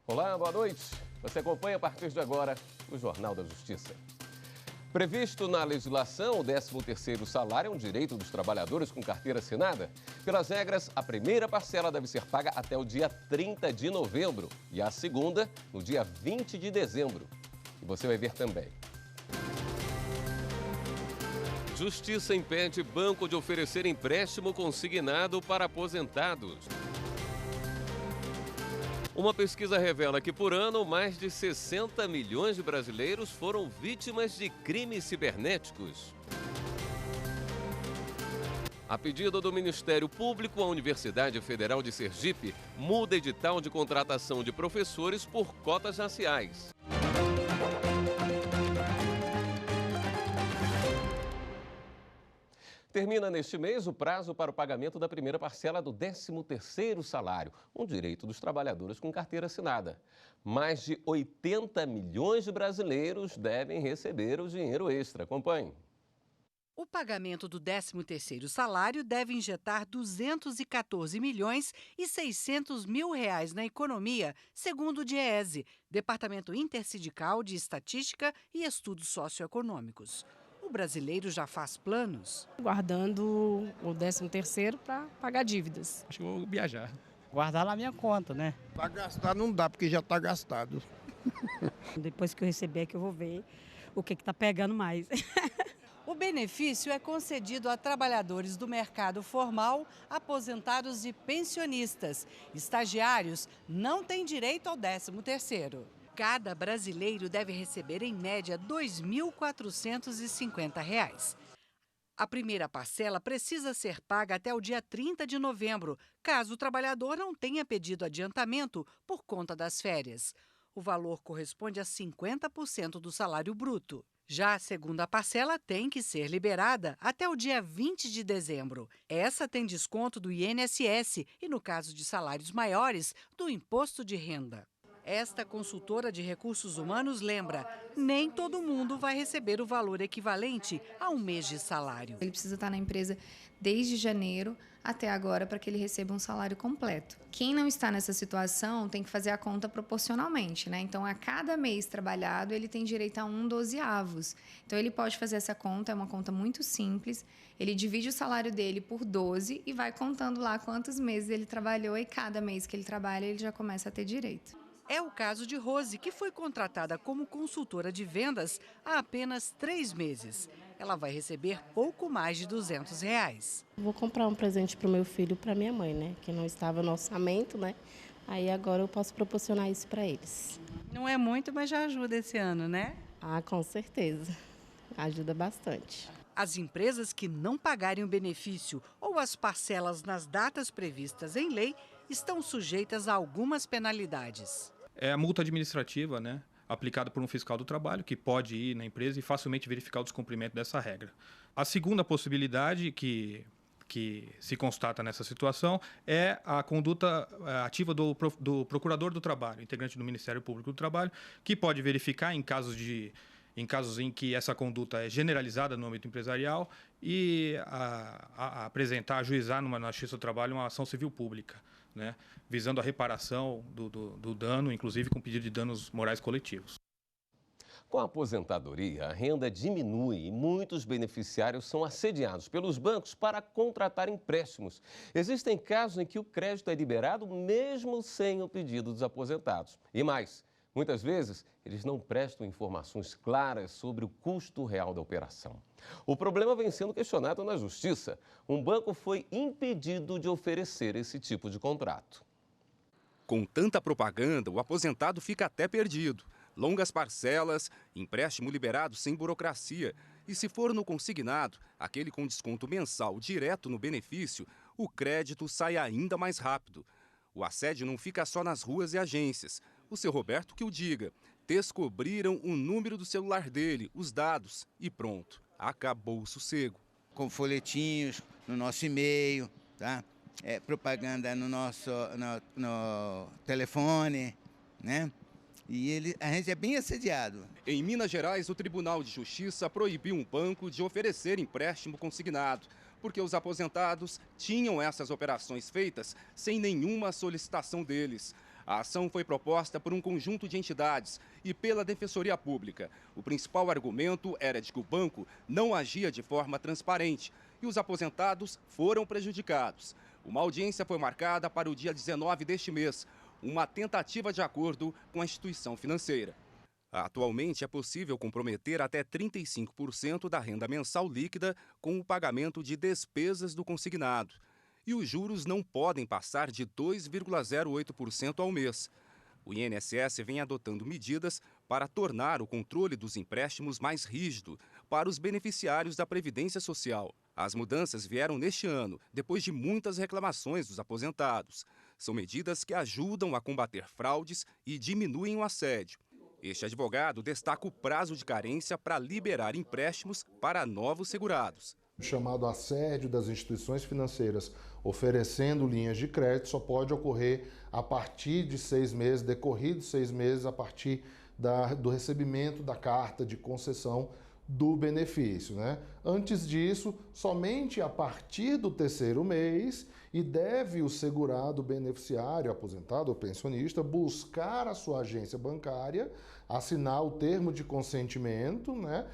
Olá, boa noite. Você acompanha a partir de agora o Jornal da Justiça. Previsto na legislação, o 13º salário é um direito dos trabalhadores com carteira assinada. Pelas regras, a primeira parcela deve ser paga até o dia 30 de novembro e a segunda no dia 20 de dezembro. E você vai ver também. Justiça impede banco de oferecer empréstimo consignado para aposentados. Uma pesquisa revela que, por ano, mais de 60 milhões de brasileiros foram vítimas de crimes cibernéticos. A pedido do Ministério Público, a Universidade Federal de Sergipe muda edital de contratação de professores por cotas raciais. Termina neste mês o prazo para o pagamento da primeira parcela do 13º salário, um direito dos trabalhadores com carteira assinada. Mais de 80 milhões de brasileiros devem receber o dinheiro extra. Acompanhe. O pagamento do 13º salário deve injetar 214 milhões e 600 mil reais na economia, segundo o DIEESE, Departamento Intersindical de Estatística e Estudos Socioeconômicos. O brasileiro já faz planos. Guardando o 13º para pagar dívidas. Acho que vou viajar. Guardar na minha conta, né? Para gastar não dá, porque já está gastado. Depois que eu receber é que eu vou ver o que está pegando mais. O benefício é concedido a trabalhadores do mercado formal, aposentados e pensionistas. Estagiários não têm direito ao 13º. Cada brasileiro deve receber, em média, R$ 2.450. A primeira parcela precisa ser paga até o dia 30 de novembro, caso o trabalhador não tenha pedido adiantamento por conta das férias. O valor corresponde a 50% do salário bruto. Já a segunda parcela tem que ser liberada até o dia 20 de dezembro. Essa tem desconto do INSS e, no caso de salários maiores, do imposto de renda. Esta consultora de recursos humanos lembra, nem todo mundo vai receber o valor equivalente a um mês de salário. Ele precisa estar na empresa desde janeiro até agora para que ele receba um salário completo. Quem não está nessa situação tem que fazer a conta proporcionalmente, né? Então, a cada mês trabalhado, ele tem direito a 1/12. Então, ele pode fazer essa conta, é uma conta muito simples. Ele divide o salário dele por 12 e vai contando lá quantos meses ele trabalhou e cada mês que ele trabalha, ele já começa a ter direito. É o caso de Rose, que foi contratada como consultora de vendas há apenas 3 meses. Ela vai receber pouco mais de R$ 200. Vou comprar um presente para o meu filho e para minha mãe, né? Que não estava no orçamento, né? Aí agora eu posso proporcionar isso para eles. Não é muito, mas já ajuda esse ano, né? Ah, com certeza. Ajuda bastante. As empresas que não pagarem o benefício ou as parcelas nas datas previstas em lei estão sujeitas a algumas penalidades. É a multa administrativa, né, aplicada por um fiscal do trabalho, que pode ir na empresa e facilmente verificar o descumprimento dessa regra. A segunda possibilidade que se constata nessa situação é a conduta ativa do procurador do trabalho, integrante do Ministério Público do Trabalho, que pode verificar em casos em que essa conduta é generalizada no âmbito empresarial e apresentar, ajuizar na Justiça do Trabalho uma ação civil pública, né, visando a reparação do dano, inclusive com pedido de danos morais coletivos. Com a aposentadoria, a renda diminui e muitos beneficiários são assediados pelos bancos para contratar empréstimos. Existem casos em que o crédito é liberado mesmo sem o pedido dos aposentados. E mais, muitas vezes, eles não prestam informações claras sobre o custo real da operação. O problema vem sendo questionado na Justiça. Um banco foi impedido de oferecer esse tipo de contrato. Com tanta propaganda, o aposentado fica até perdido. Longas parcelas, empréstimo liberado sem burocracia. E se for no consignado, aquele com desconto mensal direto no benefício, o crédito sai ainda mais rápido. O assédio não fica só nas ruas e agências. O seu Roberto que o diga. Descobriram o número do celular dele, os dados e pronto, acabou o sossego. Com folhetinhos no nosso e-mail, tá? Propaganda no nosso no telefone, né? E a gente é bem assediado. Em Minas Gerais, o Tribunal de Justiça proibiu um banco de oferecer empréstimo consignado, porque os aposentados tinham essas operações feitas sem nenhuma solicitação deles. A ação foi proposta por um conjunto de entidades e pela Defensoria Pública. O principal argumento era de que o banco não agia de forma transparente e os aposentados foram prejudicados. Uma audiência foi marcada para o dia 19 deste mês, uma tentativa de acordo com a instituição financeira. Atualmente é possível comprometer até 35% da renda mensal líquida com o pagamento de despesas do consignado. E os juros não podem passar de 2,08% ao mês. O INSS vem adotando medidas para tornar o controle dos empréstimos mais rígido para os beneficiários da Previdência Social. As mudanças vieram neste ano, depois de muitas reclamações dos aposentados. São medidas que ajudam a combater fraudes e diminuem o assédio. Este advogado destaca o prazo de carência para liberar empréstimos para novos segurados. O chamado assédio das instituições financeiras oferecendo linhas de crédito só pode ocorrer a partir de 6 meses, decorridos 6 meses a partir do recebimento da carta de concessão do benefício, né? Antes disso, somente a partir do 3º mês, e deve o segurado beneficiário, aposentado ou pensionista, buscar a sua agência bancária, assinar o termo de consentimento, né?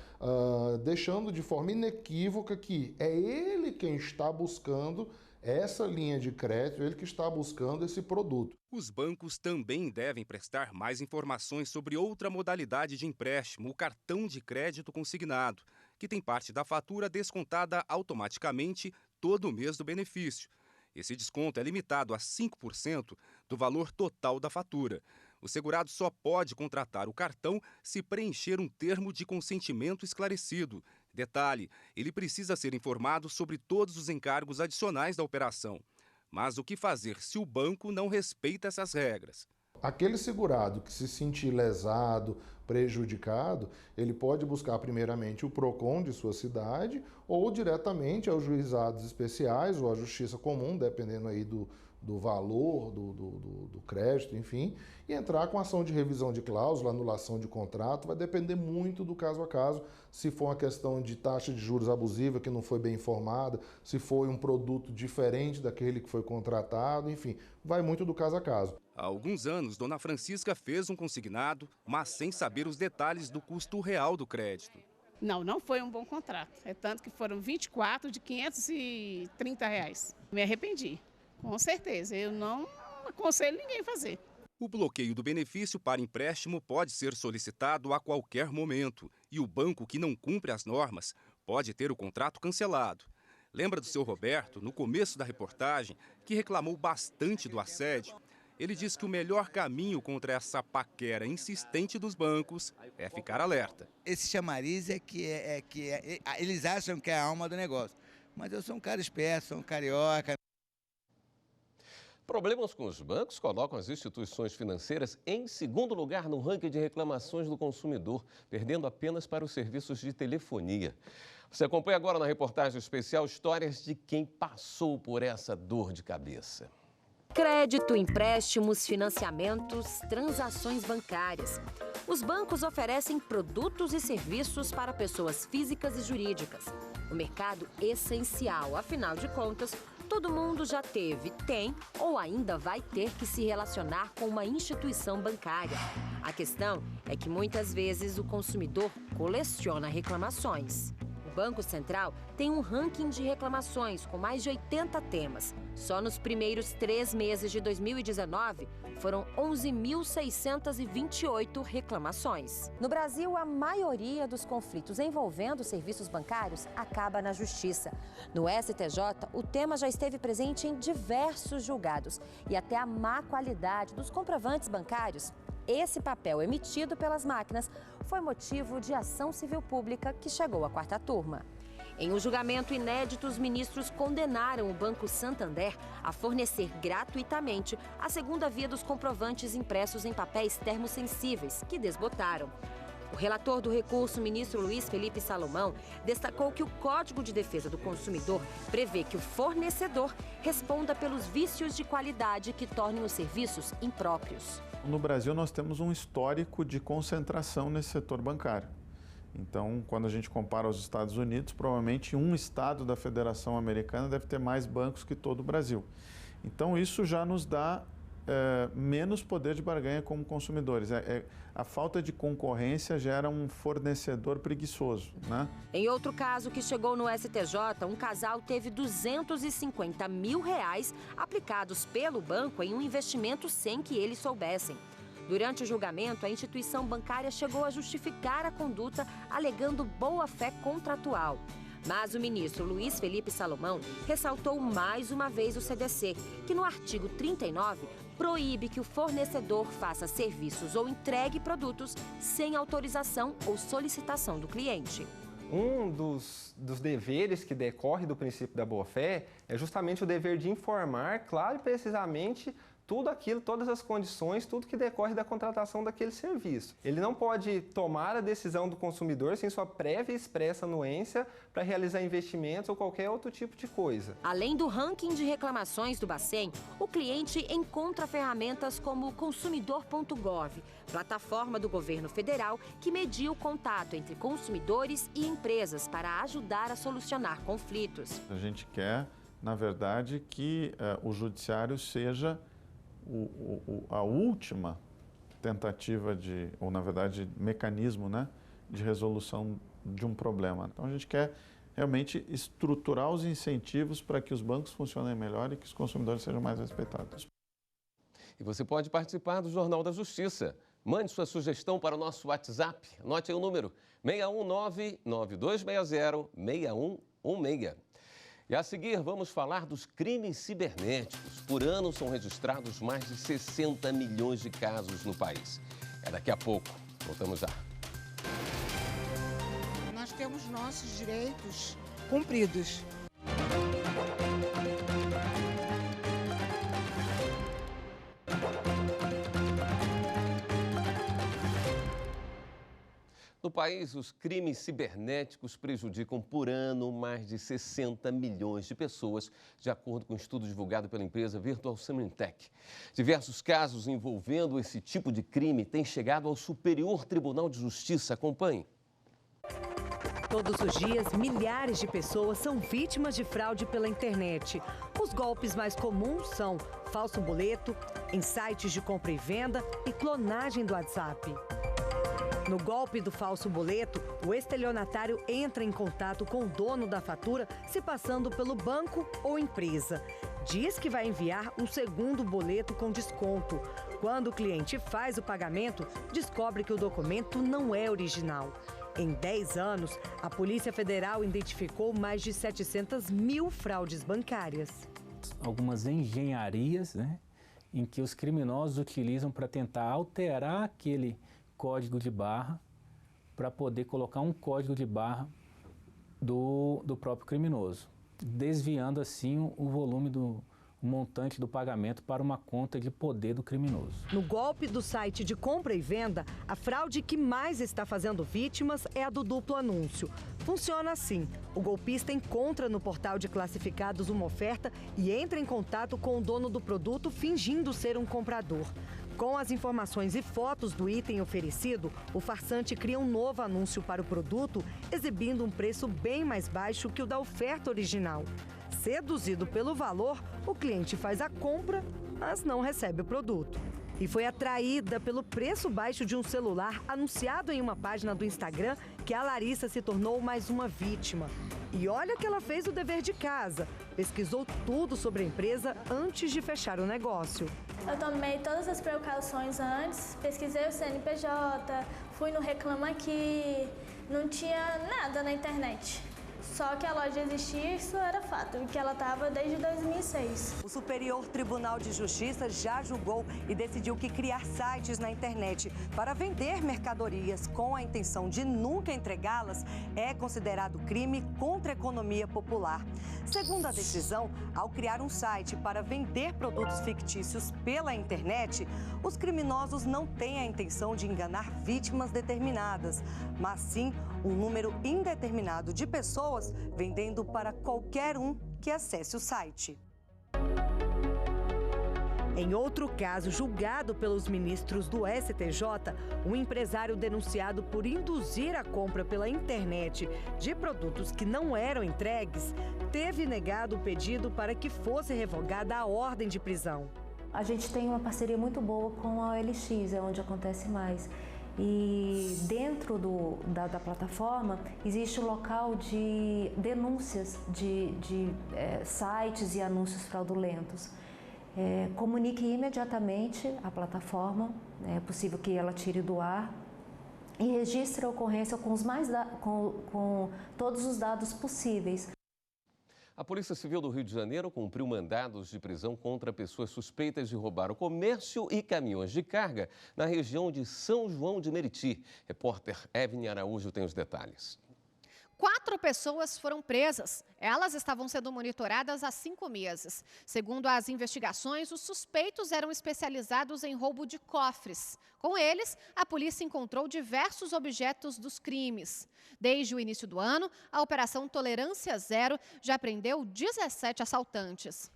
Deixando de forma inequívoca que é ele quem está buscando essa linha de crédito, ele que está buscando esse produto. Os bancos também devem prestar mais informações sobre outra modalidade de empréstimo, o cartão de crédito consignado, que tem parte da fatura descontada automaticamente todo mês do benefício. Esse desconto é limitado a 5% do valor total da fatura. O segurado só pode contratar o cartão se preencher um termo de consentimento esclarecido. Detalhe, ele precisa ser informado sobre todos os encargos adicionais da operação. Mas o que fazer se o banco não respeita essas regras? Aquele segurado que se sentir lesado, prejudicado, ele pode buscar primeiramente o PROCON de sua cidade ou diretamente aos juizados especiais ou à justiça comum, dependendo aí do valor do crédito, enfim, e entrar com ação de revisão de cláusula, anulação de contrato, vai depender muito do caso a caso, se for uma questão de taxa de juros abusiva que não foi bem informada, se foi um produto diferente daquele que foi contratado, enfim, vai muito do caso a caso. Há alguns anos, Dona Francisca fez um consignado, mas sem saber os detalhes do custo real do crédito. Não foi um bom contrato, é tanto que foram 24 de R$530. Me arrependi. Com certeza, eu não aconselho ninguém a fazer. O bloqueio do benefício para empréstimo pode ser solicitado a qualquer momento e o banco que não cumpre as normas pode ter o contrato cancelado. Lembra do seu Roberto, no começo da reportagem, que reclamou bastante do assédio? Ele diz que o melhor caminho contra essa paquera insistente dos bancos é ficar alerta. Esse chamariz eles acham que é a alma do negócio. Mas eu sou um cara esperto, sou um carioca. Problemas com os bancos colocam as instituições financeiras em segundo lugar no ranking de reclamações do consumidor, perdendo apenas para os serviços de telefonia. Você acompanha agora na reportagem especial histórias de quem passou por essa dor de cabeça. Crédito, empréstimos, financiamentos, transações bancárias. Os bancos oferecem produtos e serviços para pessoas físicas e jurídicas. O mercado essencial, afinal de contas, todo mundo já teve, tem ou ainda vai ter que se relacionar com uma instituição bancária. A questão é que muitas vezes o consumidor coleciona reclamações. O Banco Central tem um ranking de reclamações com mais de 80 temas. Só nos primeiros 3 meses de 2019, foram 11.628 reclamações. No Brasil, a maioria dos conflitos envolvendo serviços bancários acaba na Justiça. No STJ, o tema já esteve presente em diversos julgados e até a má qualidade dos comprovantes bancários. Esse papel emitido pelas máquinas foi motivo de ação civil pública que chegou à 4ª turma. Em um julgamento inédito, os ministros condenaram o Banco Santander a fornecer gratuitamente a segunda via dos comprovantes impressos em papéis termosensíveis, que desbotaram. O relator do recurso, ministro Luiz Felipe Salomão, destacou que o Código de Defesa do Consumidor prevê que o fornecedor responda pelos vícios de qualidade que tornem os serviços impróprios. No Brasil, nós temos um histórico de concentração nesse setor bancário. Então, quando a gente compara aos Estados Unidos, provavelmente um estado da Federação Americana deve ter mais bancos que todo o Brasil. Então, isso já nos dá menos poder de barganha como consumidores. A falta de concorrência gera um fornecedor preguiçoso, né? Em outro caso que chegou no STJ, um casal teve R$250 mil aplicados pelo banco em um investimento sem que eles soubessem. Durante o julgamento, a instituição bancária chegou a justificar a conduta, alegando boa-fé contratual. Mas o ministro Luiz Felipe Salomão ressaltou mais uma vez o CDC, que no artigo 39 proíbe que o fornecedor faça serviços ou entregue produtos sem autorização ou solicitação do cliente. Um dos deveres que decorre do princípio da boa-fé é justamente o dever de informar, claro e precisamente, tudo aquilo, todas as condições, tudo que decorre da contratação daquele serviço. Ele não pode tomar a decisão do consumidor sem sua prévia e expressa anuência para realizar investimentos ou qualquer outro tipo de coisa. Além do ranking de reclamações do Bacen, o cliente encontra ferramentas como o consumidor.gov, plataforma do governo federal que media o contato entre consumidores e empresas para ajudar a solucionar conflitos. A gente quer, na verdade, que o judiciário seja a última tentativa ou na verdade, mecanismo, né, de resolução de um problema. Então a gente quer realmente estruturar os incentivos para que os bancos funcionem melhor e que os consumidores sejam mais respeitados. E você pode participar do Jornal da Justiça. Mande sua sugestão para o nosso WhatsApp. Anote aí o número 619-9260-6116. E a seguir, vamos falar dos crimes cibernéticos. Por ano, são registrados mais de 60 milhões de casos no país. É daqui a pouco. Voltamos já. Nós temos nossos direitos cumpridos. No país, os crimes cibernéticos prejudicam por ano mais de 60 milhões de pessoas, de acordo com um estudo divulgado pela empresa Virtual Symantec. Diversos casos envolvendo esse tipo de crime têm chegado ao Superior Tribunal de Justiça. Acompanhe. Todos os dias, milhares de pessoas são vítimas de fraude pela internet. Os golpes mais comuns são falso boleto, em sites de compra e venda e clonagem do WhatsApp. No golpe do falso boleto, o estelionatário entra em contato com o dono da fatura, se passando pelo banco ou empresa. Diz que vai enviar um segundo boleto com desconto. Quando o cliente faz o pagamento, descobre que o documento não é original. Em 10 anos, a Polícia Federal identificou mais de 700 mil fraudes bancárias. Algumas engenharias, né, em que os criminosos utilizam para tentar alterar aquele código de barra para poder colocar um código de barra do próprio criminoso, desviando assim o volume do montante do pagamento para uma conta de poder do criminoso. No golpe do site de compra e venda, a fraude que mais está fazendo vítimas é a do duplo anúncio. Funciona assim: o golpista encontra no portal de classificados uma oferta e entra em contato com o dono do produto fingindo ser um comprador. Com as informações e fotos do item oferecido, o farsante cria um novo anúncio para o produto, exibindo um preço bem mais baixo que o da oferta original. Seduzido pelo valor, o cliente faz a compra, mas não recebe o produto. E foi atraída pelo preço baixo de um celular anunciado em uma página do Instagram que a Larissa se tornou mais uma vítima. E olha que ela fez o dever de casa. Pesquisou tudo sobre a empresa antes de fechar o negócio. Eu tomei todas as precauções antes, pesquisei o CNPJ, fui no Reclama Aqui, não tinha nada na internet. Só que a loja existia, isso era fato, e que ela estava desde 2006. O Superior Tribunal de Justiça já julgou e decidiu que criar sites na internet para vender mercadorias com a intenção de nunca entregá-las é considerado crime contra a economia popular. Segundo a decisão, ao criar um site para vender produtos fictícios pela internet, os criminosos não têm a intenção de enganar vítimas determinadas, mas sim um número indeterminado de pessoas vendendo para qualquer um que acesse o site. Em outro caso, julgado pelos ministros do STJ, um empresário denunciado por induzir a compra pela internet de produtos que não eram entregues, teve negado o pedido para que fosse revogada a ordem de prisão. A gente tem uma parceria muito boa com a OLX, é onde acontece mais. E dentro da plataforma existe um local de denúncias de sites e anúncios fraudulentos. Comunique imediatamente a plataforma, é possível que ela tire do ar, e registre a ocorrência com todos os dados possíveis. A Polícia Civil do Rio de Janeiro cumpriu mandados de prisão contra pessoas suspeitas de roubar o comércio e caminhões de carga na região de São João de Meriti. Repórter Evelyn Araújo tem os detalhes. 4 pessoas foram presas. Elas estavam sendo monitoradas há 5 meses. Segundo as investigações, os suspeitos eram especializados em roubo de cofres. Com eles, a polícia encontrou diversos objetos dos crimes. Desde o início do ano, a Operação Tolerância Zero já prendeu 17 assaltantes.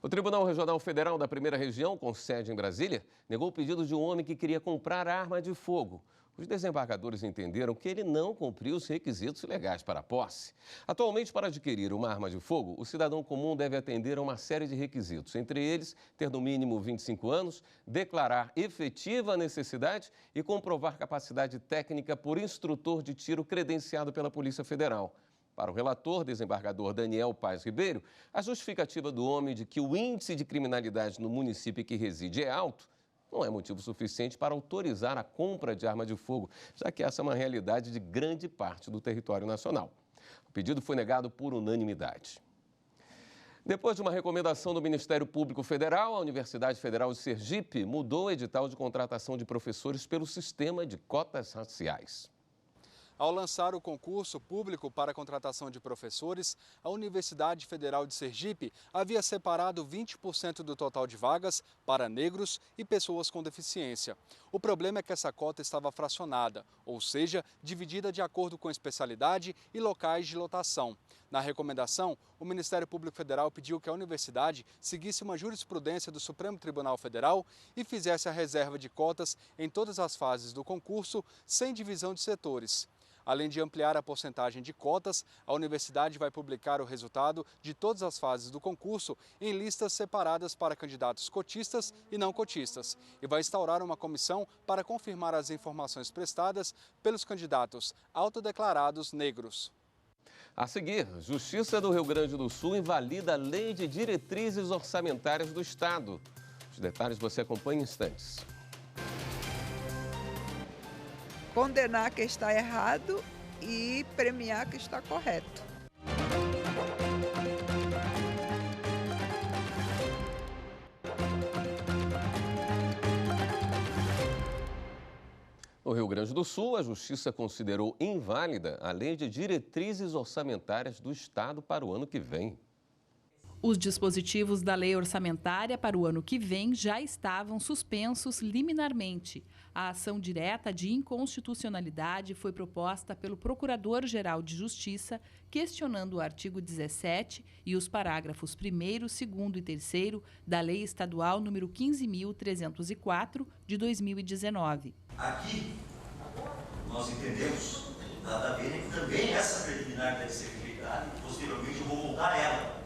O Tribunal Regional Federal da Primeira Região, com sede em Brasília, negou o pedido de um homem que queria comprar arma de fogo. Os desembargadores entenderam que ele não cumpriu os requisitos legais para a posse. Atualmente, para adquirir uma arma de fogo, o cidadão comum deve atender a uma série de requisitos, entre eles, ter no mínimo 25 anos, declarar efetiva necessidade e comprovar capacidade técnica por instrutor de tiro credenciado pela Polícia Federal. Para o relator, desembargador Daniel Paz Ribeiro, a justificativa do homem de que o índice de criminalidade no município em que reside é alto não é motivo suficiente para autorizar a compra de arma de fogo, já que essa é uma realidade de grande parte do território nacional. O pedido foi negado por unanimidade. Depois de uma recomendação do Ministério Público Federal, a Universidade Federal de Sergipe mudou o edital de contratação de professores pelo sistema de cotas raciais. Ao lançar o concurso público para a contratação de professores, a Universidade Federal de Sergipe havia separado 20% do total de vagas para negros e pessoas com deficiência. O problema é que essa cota estava fracionada, ou seja, dividida de acordo com especialidade e locais de lotação. Na recomendação, o Ministério Público Federal pediu que a universidade seguisse uma jurisprudência do Supremo Tribunal Federal e fizesse a reserva de cotas em todas as fases do concurso, sem divisão de setores. Além de ampliar a porcentagem de cotas, a universidade vai publicar o resultado de todas as fases do concurso em listas separadas para candidatos cotistas e não cotistas e vai instaurar uma comissão para confirmar as informações prestadas pelos candidatos autodeclarados negros. A seguir, Justiça do Rio Grande do Sul invalida a Lei de Diretrizes Orçamentárias do Estado. Os detalhes você acompanha em instantes. Condenar que está errado e premiar que está correto. No Rio Grande do Sul, a Justiça considerou inválida a Lei de Diretrizes Orçamentárias do Estado para o ano que vem. Os dispositivos da lei orçamentária para o ano que vem já estavam suspensos liminarmente. A ação direta de inconstitucionalidade foi proposta pelo Procurador-Geral de Justiça, questionando o artigo 17 e os parágrafos 1º, 2º e 3º da Lei Estadual número 15.304, de 2019. Aqui, nós entendemos, nada a ver, que também essa preliminar deve ser rejeitada e, posteriormente, eu vou voltar a ela.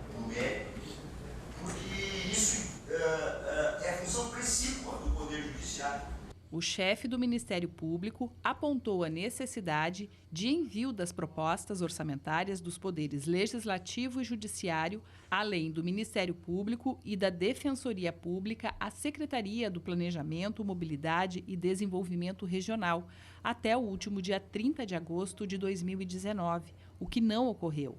Porque isso é função precípua do Poder Judiciário. O chefe do Ministério Público apontou a necessidade de envio das propostas orçamentárias dos poderes Legislativo e Judiciário, além do Ministério Público e da Defensoria Pública, à Secretaria do Planejamento, Mobilidade e Desenvolvimento Regional, até o último dia 30 de agosto de 2019, o que não ocorreu.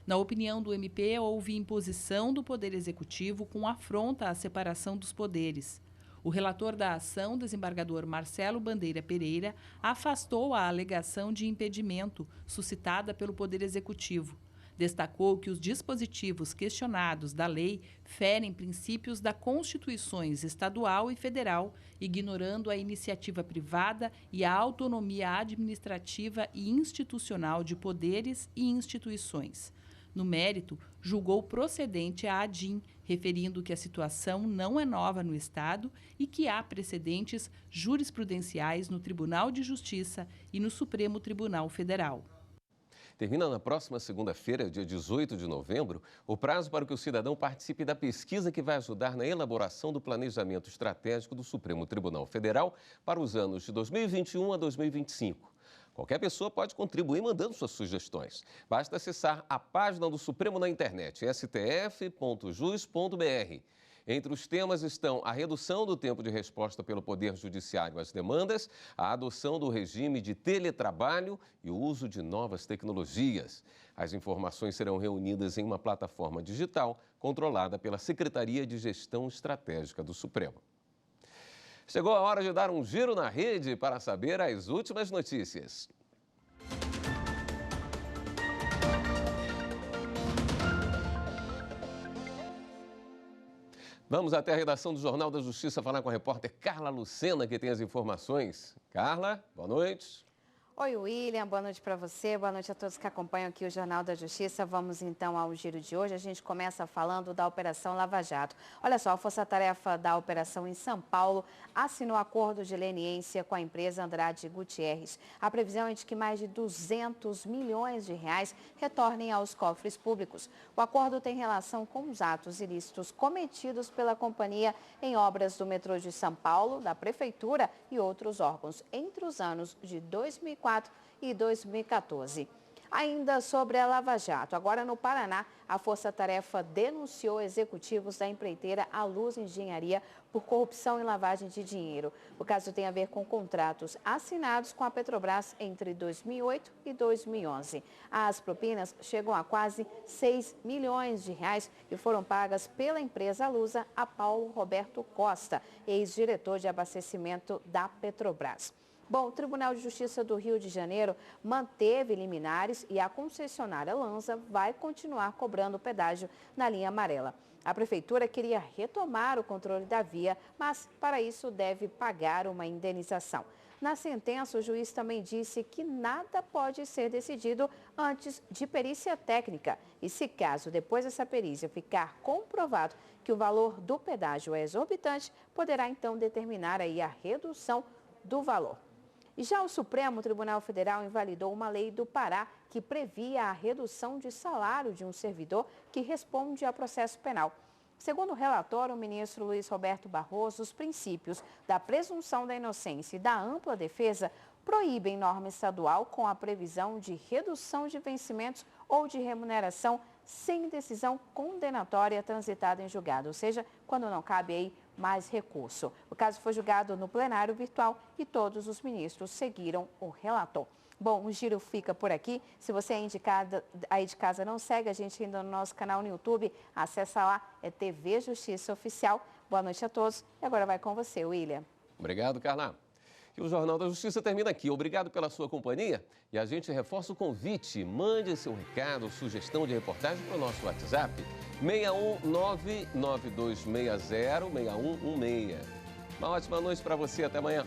Na opinião do MP, houve imposição do Poder Executivo com afronta à separação dos poderes. O relator da ação, desembargador Marcelo Bandeira Pereira, afastou a alegação de impedimento suscitada pelo Poder Executivo. Destacou que os dispositivos questionados da lei ferem princípios da Constituições estadual e federal, ignorando a iniciativa privada e a autonomia administrativa e institucional de poderes e instituições. No mérito, julgou procedente a ADIM, referindo que a situação não é nova no Estado e que há precedentes jurisprudenciais no Tribunal de Justiça e no Supremo Tribunal Federal. Termina na próxima segunda-feira, dia 18 de novembro, o prazo para que o cidadão participe da pesquisa que vai ajudar na elaboração do planejamento estratégico do Supremo Tribunal Federal para os anos de 2021 a 2025. Qualquer pessoa pode contribuir mandando suas sugestões. Basta acessar a página do Supremo na internet, stf.jus.br. Entre os temas estão a redução do tempo de resposta pelo Poder Judiciário às demandas, a adoção do regime de teletrabalho e o uso de novas tecnologias. As informações serão reunidas em uma plataforma digital controlada pela Secretaria de Gestão Estratégica do Supremo. Chegou a hora de dar um giro na rede para saber as últimas notícias. Vamos até a redação do Jornal da Justiça falar com a repórter Carla Lucena, que tem as informações. Carla, boa noite. Oi, William, boa noite para você, boa noite a todos que acompanham aqui o Jornal da Justiça. Vamos então ao giro de hoje. A gente começa falando da Operação Lava Jato. Olha só, a Força-Tarefa da Operação em São Paulo assinou acordo de leniência com a empresa Andrade Gutierrez. A previsão é de que mais de 200 milhões de reais retornem aos cofres públicos. O acordo tem relação com os atos ilícitos cometidos pela companhia em obras do metrô de São Paulo, da Prefeitura e outros órgãos entre os anos de 2004 e 2014. Ainda sobre a Lava Jato, agora no Paraná, a Força-Tarefa denunciou executivos da empreiteira A Luz Engenharia por corrupção e lavagem de dinheiro. O caso tem a ver com contratos assinados com a Petrobras entre 2008 e 2011. As propinas chegam a quase 6 milhões de reais e foram pagas pela empresa Lusa a Paulo Roberto Costa, ex-diretor de abastecimento da Petrobras. Bom, o Tribunal de Justiça do Rio de Janeiro manteve liminares e a concessionária Lanza vai continuar cobrando pedágio na linha amarela. A Prefeitura queria retomar o controle da via, mas para isso deve pagar uma indenização. Na sentença, o juiz também disse que nada pode ser decidido antes de perícia técnica. E se caso depois dessa perícia ficar comprovado que o valor do pedágio é exorbitante, poderá então determinar aí a redução do valor. E já o Supremo Tribunal Federal invalidou uma lei do Pará que previa a redução de salário de um servidor que responde a processo penal. Segundo o relatório, o ministro Luiz Roberto Barroso, os princípios da presunção da inocência e da ampla defesa proíbem norma estadual com a previsão de redução de vencimentos ou de remuneração sem decisão condenatória transitada em julgado, ou seja, quando não cabe aí mais recurso. O caso foi julgado no plenário virtual e todos os ministros seguiram o relator. Bom, o giro fica por aqui. Se você é indicado aí de casa, não segue a gente ainda no nosso canal no YouTube, acessa lá, é TV Justiça Oficial. Boa noite a todos e agora vai com você, William. Obrigado, Carla. E o Jornal da Justiça termina aqui. Obrigado pela sua companhia e a gente reforça o convite. Mande seu recado, sugestão de reportagem para o nosso WhatsApp 61992606116. Uma ótima noite para você. Até amanhã.